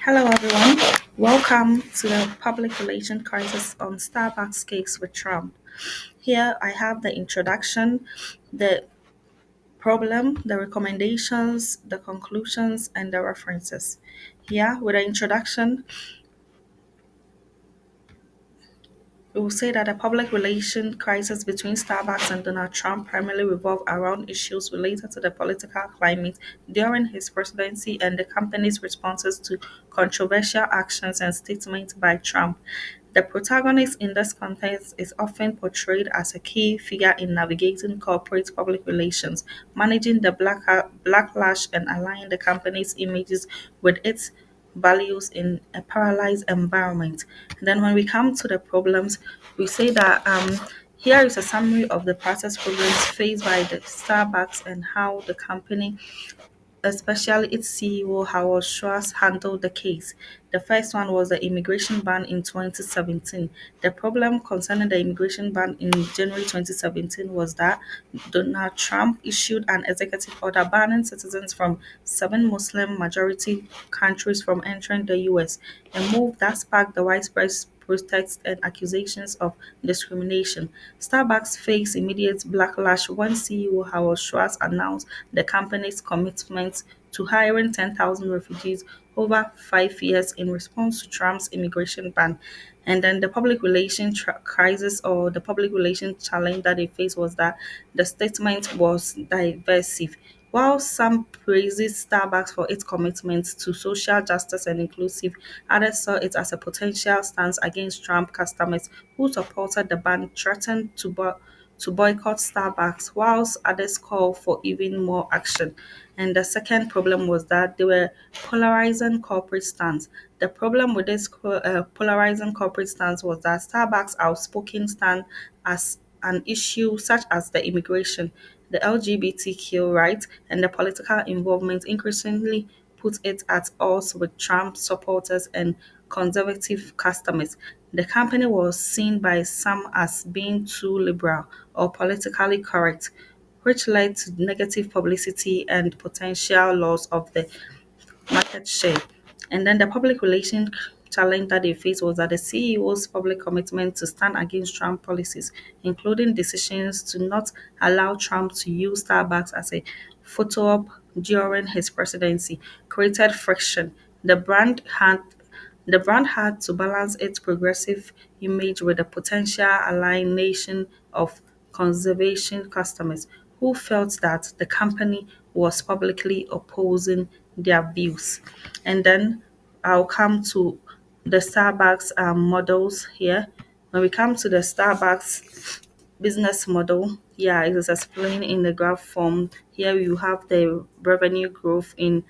Hello, everyone. Welcome to the public relation crisis on Starbucks case with Trump. Here I have the introduction, the problem, the recommendations, the conclusions, and the references. Here, with the introduction, we will say that the public relation crisis between Starbucks and Donald Trump primarily revolved around issues related to the political climate during his presidency and the company's responses to controversial actions and statements by Trump. The protagonist in this context is often portrayed as a key figure in navigating corporate public relations, managing the backlash, and aligning the company's images with its values in a paralyzed environment. And then when we come to the problems, we say that here is a summary of the process problems faced by the Starbucks and how the company, especially its CEO Howard Schwartz, handled the case. The first one was the immigration ban in 2017. The problem concerning the immigration ban in January 2017 was that Donald Trump issued an executive order banning citizens from seven Muslim majority countries from entering the US, a move that sparked the widespread protests and accusations of discrimination. Starbucks faced immediate backlash when CEO Howard Schwartz announced the company's commitment to hiring 10,000 refugees over 5 years in response to Trump's immigration ban. And then the public relations crisis or the public relations challenge that they faced was that the statement was divisive. While some praises Starbucks for its commitment to social justice and inclusive, others saw it as a potential stance against Trump customers who supported the ban threatened to boycott Starbucks, whilst others called for even more action. And the second problem was that they were polarizing corporate stance. The problem with this polarizing corporate stance was that Starbucks' outspoken stand as an issue such as the immigration, the LGBTQ rights, and the political involvement increasingly put it at odds with Trump supporters and conservative customers. The company was seen by some as being too liberal or politically correct, which led to negative publicity and potential loss of the market share. And then the public relations challenge that they faced was that the CEO's public commitment to stand against Trump policies, including decisions to not allow Trump to use Starbucks as a photo op during his presidency, created friction. The brand had the brand had to balance its progressive image with the potential alienation of conservation customers who felt that the company was publicly opposing their views. And then I'll come to the Starbucks models here. When we come to the Starbucks business model, yeah, it is explained in the graph form. Here you have the revenue growth in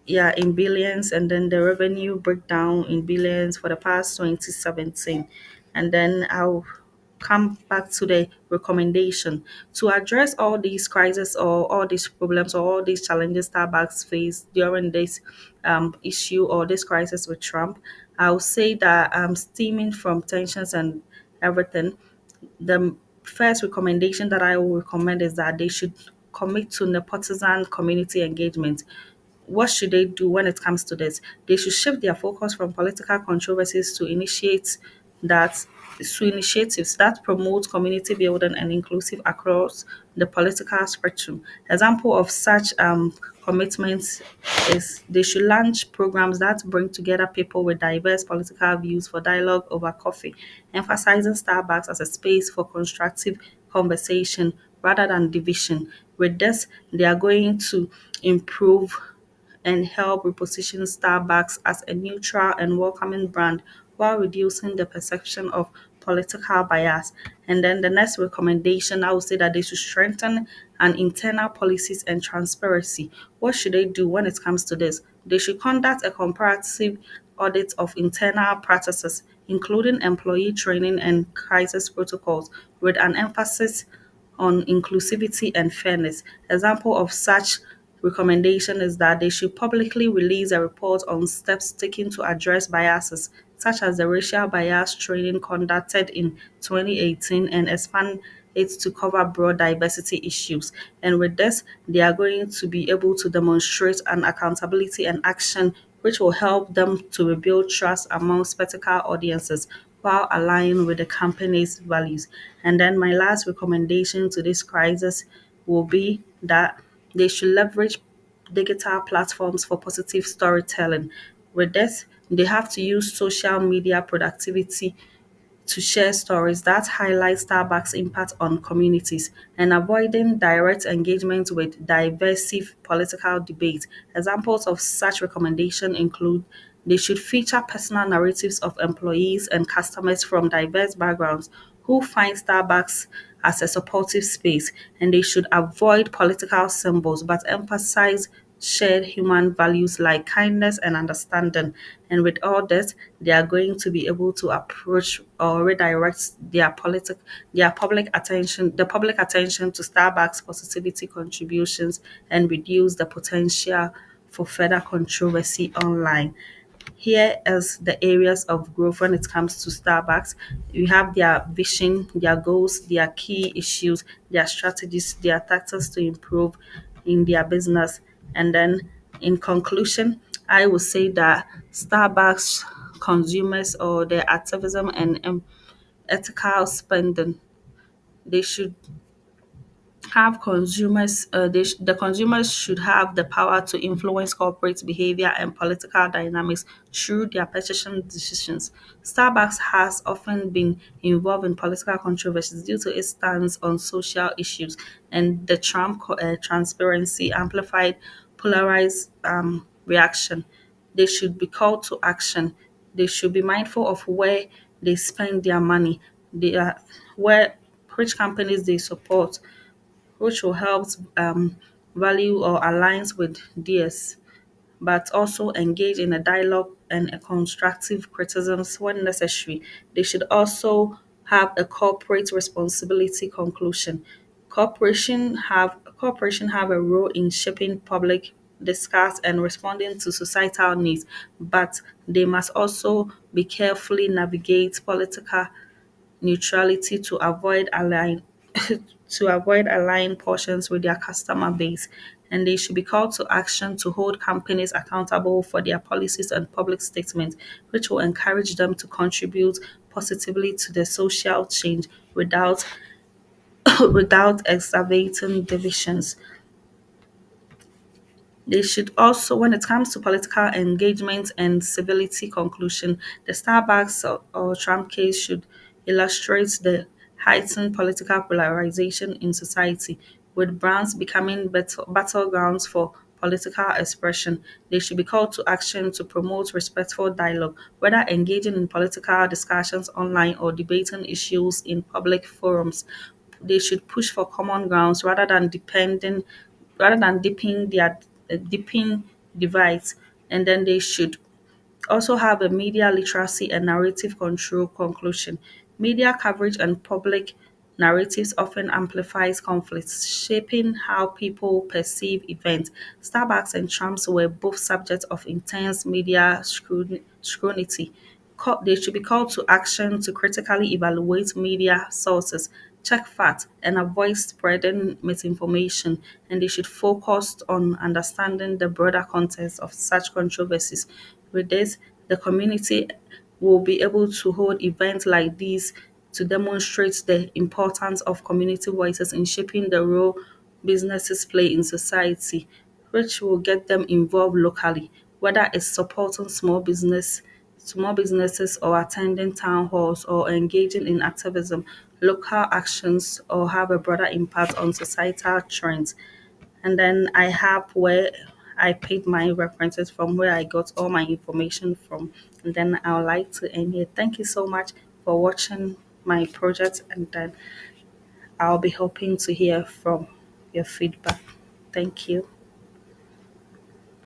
billions, and then the revenue breakdown in billions for the past 2017. And then I'll come back to the recommendation to address all these crises or all these problems or all these challenges Starbucks faced during this issue or this crisis with Trump. I'll say that stemming from tensions and everything, the first recommendation that I will recommend is that they should commit to nepotism community engagement. What should they do when it comes to this? They should shift their focus from political controversies that to initiatives that promote community building and inclusive across the political spectrum. Example of such commitments is they should launch programs that bring together people with diverse political views for dialogue over coffee, emphasizing Starbucks as a space for constructive conversation rather than division. With this, they are going to improve and help reposition Starbucks as a neutral and welcoming brand while reducing the perception of political bias. And then the next recommendation, I would say that they should strengthen an internal policies and transparency. What should they do when it comes to this? They should conduct a comparative audit of internal practices, including employee training and crisis protocols, with an emphasis on inclusivity and fairness. Example of such recommendation is that they should publicly release a report on steps taken to address biases, such as the racial bias training conducted in 2018 and expand it to cover broad diversity issues. And with this, they are going to be able to demonstrate an accountability and action which will help them to rebuild trust among spectacle audiences while aligning with the company's values. And then my last recommendation to this crisis will be that they should leverage digital platforms for positive storytelling. With this, they have to use social media productivity to share stories that highlight Starbucks' impact on communities and avoiding direct engagement with divisive political debate. Examples of such recommendation include they should feature personal narratives of employees and customers from diverse backgrounds who find Starbucks as a supportive space, and they should avoid political symbols but emphasize shared human values like kindness and understanding. And with all this, they are going to be able to approach or redirect the public attention to Starbucks positivity contributions and reduce the potential for further controversy online. Here is the areas of growth when it comes to Starbucks. We have their vision, their goals, their key issues, their strategies, their tactics to improve in their business. And then in conclusion, I would say that Starbucks consumers or their activism and ethical spending, they should have consumers the consumers should have the power to influence corporate behavior and political dynamics through their purchasing decisions. Starbucks has often been involved in political controversies due to its stance on social issues, and the transparency amplified polarized reaction. They should be called to action. They should be mindful of where they spend their money. They are where which companies they support, which will help value or aligns with theirs, but also engage in a dialogue and a constructive criticisms when necessary. They should also have a corporate responsibility conclusion. Corporation have a role in shaping public discourse and responding to societal needs, but they must also be carefully navigate political neutrality to avoid align to avoid aligning portions with their customer base, and they should be called to action to hold companies accountable for their policies and public statements, which will encourage them to contribute positively to the social change without without exacerbating divisions. They should also, when it comes to political engagement and civility conclusion, the Starbucks or Trump case should illustrate the heightened political polarization in society, with brands becoming battlegrounds for political expression. They should be called to action to promote respectful dialogue, whether engaging in political discussions online or debating issues in public forums. They should push for common grounds rather than deepening divides, and then they should also have a media literacy and narrative control conclusion. Media coverage and public narratives often amplifies conflicts, shaping how people perceive events. Starbucks and Trumps were both subjects of intense media scrutiny. They should be called to action to critically evaluate media sources, check facts, and avoid spreading misinformation. And they should focus on understanding the broader context of such controversies. With this, the community will be able to hold events like these to demonstrate the importance of community voices in shaping the role businesses play in society, which will get them involved locally, whether it's supporting small businesses or attending town halls or engaging in activism, local actions or have a broader impact on societal trends. And then I have where I paid my references from, where I got all my information from. And then I would like to end here. Thank you so much for watching my project, and then I'll be hoping to hear from your feedback. Thank you.